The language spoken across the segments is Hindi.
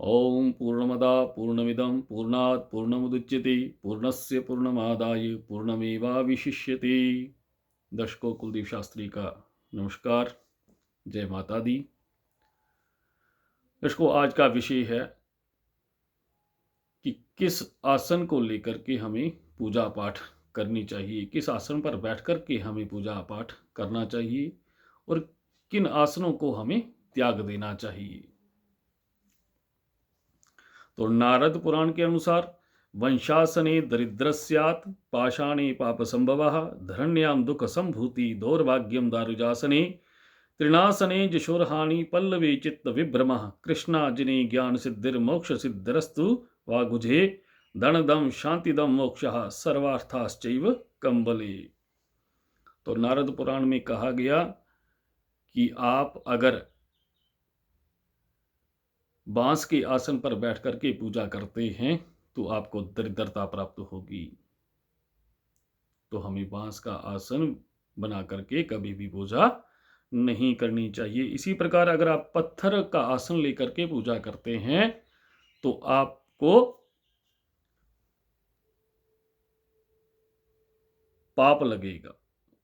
ओम पूर्णमदा पूर्णमिदं पूर्णात् पूर्णमुदच्यते पूर्णस्य पूर्णमादाय पूर्णमेवावशिष्यते। दर्शकों, कुलदीप शास्त्री का नमस्कार। जय माता दी। दर्शकों, आज का विषय है कि किस आसन को लेकर के हमें पूजा पाठ करनी चाहिए, किस आसन पर बैठ कर के हमें पूजा पाठ करना चाहिए और किन आसनों को हमें त्याग देना चाहिए। तो नारद पुराण के अनुसार वंशासने दरिद्रस्यात् पाषाणे पाप संभवः धरण्यां दुख संभूति दौर्भाग्यम दारुजासने त्रिनासने जशोरहानि पल्लवे चित्त विभ्रमः कृष्णाजिने ज्ञान सिद्धिर्मोक्ष सिद्धिरस्तु वागुजे धनदम शांतिदम मोक्षः सर्वार्थाश्चैव कंबले। तो नारद पुराण में कहा गया कि आप अगर बांस के आसन पर बैठ करके पूजा करते हैं तो आपको दरिद्रता प्राप्त होगी। तो हमें बांस का आसन बना करके कभी भी पूजा नहीं करनी चाहिए। इसी प्रकार अगर आप पत्थर का आसन लेकर के पूजा करते हैं तो आपको पाप लगेगा,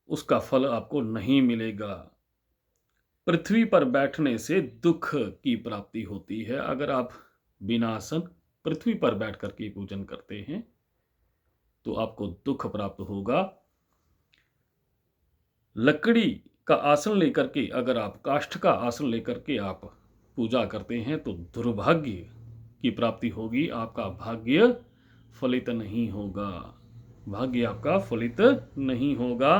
उसका फल आपको नहीं मिलेगा। पृथ्वी पर बैठने से दुख की प्राप्ति होती है। अगर आप बिना आसन पृथ्वी पर बैठ करके पूजन करते हैं तो आपको दुख प्राप्त होगा। लकड़ी का आसन लेकर के अगर आप काष्ठ का आसन लेकर के आप पूजा करते हैं तो दुर्भाग्य की प्राप्ति होगी, आपका भाग्य फलित नहीं होगा, भाग्य आपका फलित नहीं होगा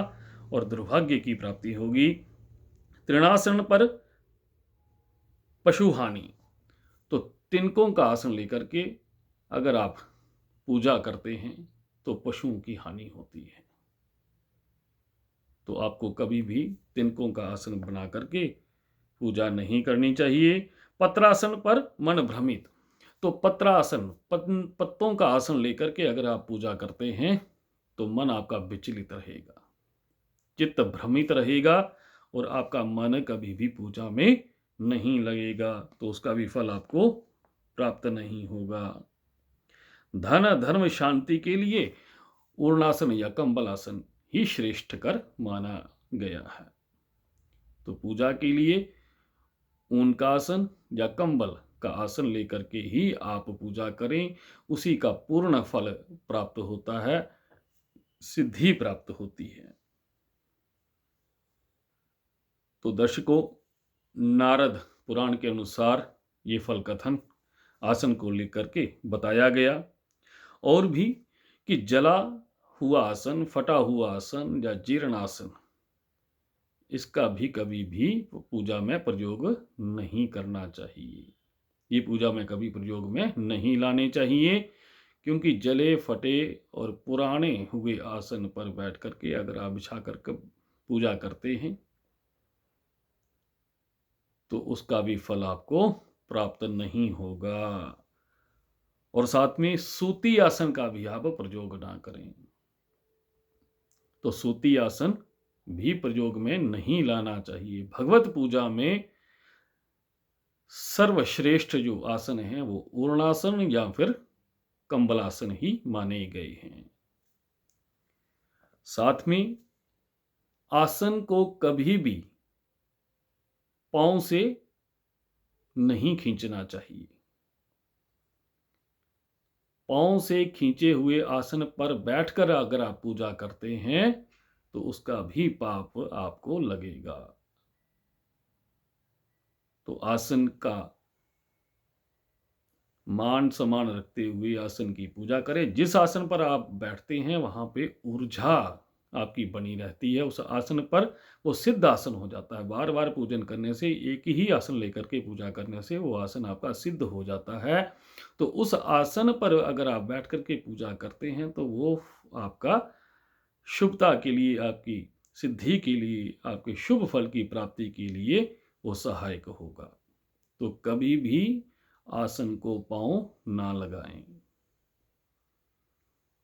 और दुर्भाग्य की प्राप्ति होगी। तृणासन पर पशु हानि, तो तिनकों का आसन लेकर के अगर आप पूजा करते हैं तो पशुओं की हानि होती है। तो आपको कभी भी तिनकों का आसन बना करके पूजा नहीं करनी चाहिए। पत्रासन पर मन भ्रमित, तो पत्रासन पत्तों का आसन लेकर के अगर आप पूजा करते हैं तो मन आपका विचलित रहेगा, चित्त भ्रमित रहेगा और आपका मन कभी भी पूजा में नहीं लगेगा, तो उसका भी फल आपको प्राप्त नहीं होगा। धन धर्म शांति के लिए पूर्णासन या कंबलासन ही श्रेष्ठ कर माना गया है। तो पूजा के लिए ऊन का आसन या कंबल का आसन लेकर के ही आप पूजा करें, उसी का पूर्ण फल प्राप्त होता है, सिद्धि प्राप्त होती है। तो दर्शकों, नारद पुराण के अनुसार ये फल कथन आसन को लेकर के बताया गया। और भी कि जला हुआ आसन, फटा हुआ आसन या जीर्ण आसन, इसका भी कभी भी पूजा में प्रयोग नहीं करना चाहिए। ये पूजा में कभी प्रयोग में नहीं लाने चाहिए, क्योंकि जले फटे और पुराने हुए आसन पर बैठ करके अगर आप बिछा कर पूजा करते हैं तो उसका भी फल आपको प्राप्त नहीं होगा। और साथ में सूती आसन का भी आप प्रयोग ना करें। तो सूती आसन भी प्रयोग में नहीं लाना चाहिए। भगवत पूजा में सर्वश्रेष्ठ जो आसन है वो ऊर्णासन या फिर कंबलासन ही माने गए हैं। साथ में आसन को कभी भी पांव से नहीं खींचना चाहिए। पांव से खींचे हुए आसन पर बैठकर अगर आप पूजा करते हैं तो उसका भी पाप आपको लगेगा। तो आसन का मान सम्मान रखते हुए आसन की पूजा करें। जिस आसन पर आप बैठते हैं वहां पे ऊर्जा आपकी बनी रहती है, उस आसन पर वो सिद्ध आसन हो जाता है। बार बार पूजन करने से, एक ही आसन लेकर के पूजा करने से वो आसन आपका सिद्ध हो जाता है। तो उस आसन पर अगर आप बैठ करके पूजा करते हैं तो वो आपका शुभता के लिए, आपकी सिद्धि के लिए, आपके शुभ फल की प्राप्ति के लिए वो सहायक होगा। तो कभी भी आसन को पांव ना लगाएं।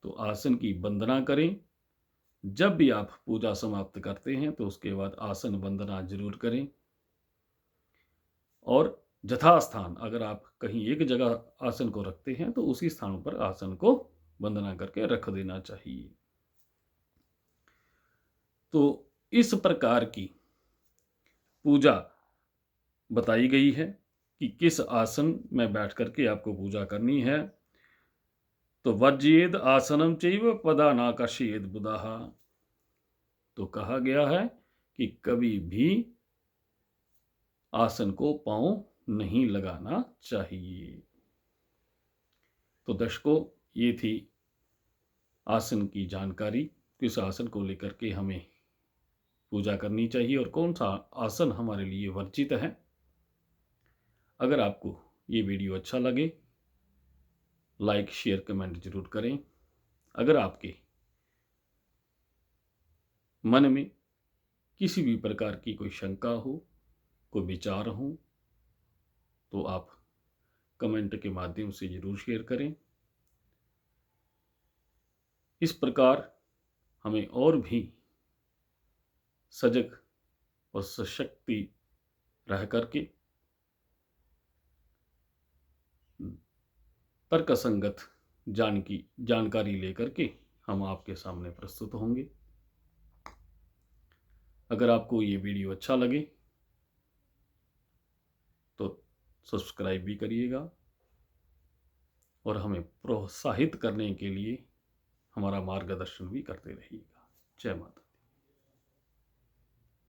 तो आसन की वंदना करें। जब भी आप पूजा समाप्त करते हैं तो उसके बाद आसन वंदना जरूर करें। और यथास्थान अगर आप कहीं एक जगह आसन को रखते हैं तो उसी स्थान पर आसन को वंदना करके रख देना चाहिए। तो इस प्रकार की पूजा बताई गई है कि किस आसन में बैठ करके आपको पूजा करनी है। तो वर्ज्येद आसनम चैव पदानाकर्षयेद बुधाः। तो कहा गया है कि कभी भी आसन को पांव नहीं लगाना चाहिए। तो दर्शकों, ये थी आसन की जानकारी, किस आसन को लेकर के हमें पूजा करनी चाहिए और कौन सा आसन हमारे लिए वर्जित है। अगर आपको ये वीडियो अच्छा लगे, लाइक शेयर कमेंट जरूर करें। अगर आपके मन में किसी भी प्रकार की कोई शंका हो, कोई विचार हो, तो आप कमेंट के माध्यम से जरूर शेयर करें। इस प्रकार हमें और भी सजग और सशक्ति रह करके तर्कसंगत जानकारी लेकर के हम आपके सामने प्रस्तुत होंगे। अगर आपको ये वीडियो अच्छा लगे तो सब्सक्राइब भी करिएगा और हमें प्रोत्साहित करने के लिए हमारा मार्गदर्शन भी करते रहिएगा। जय माता।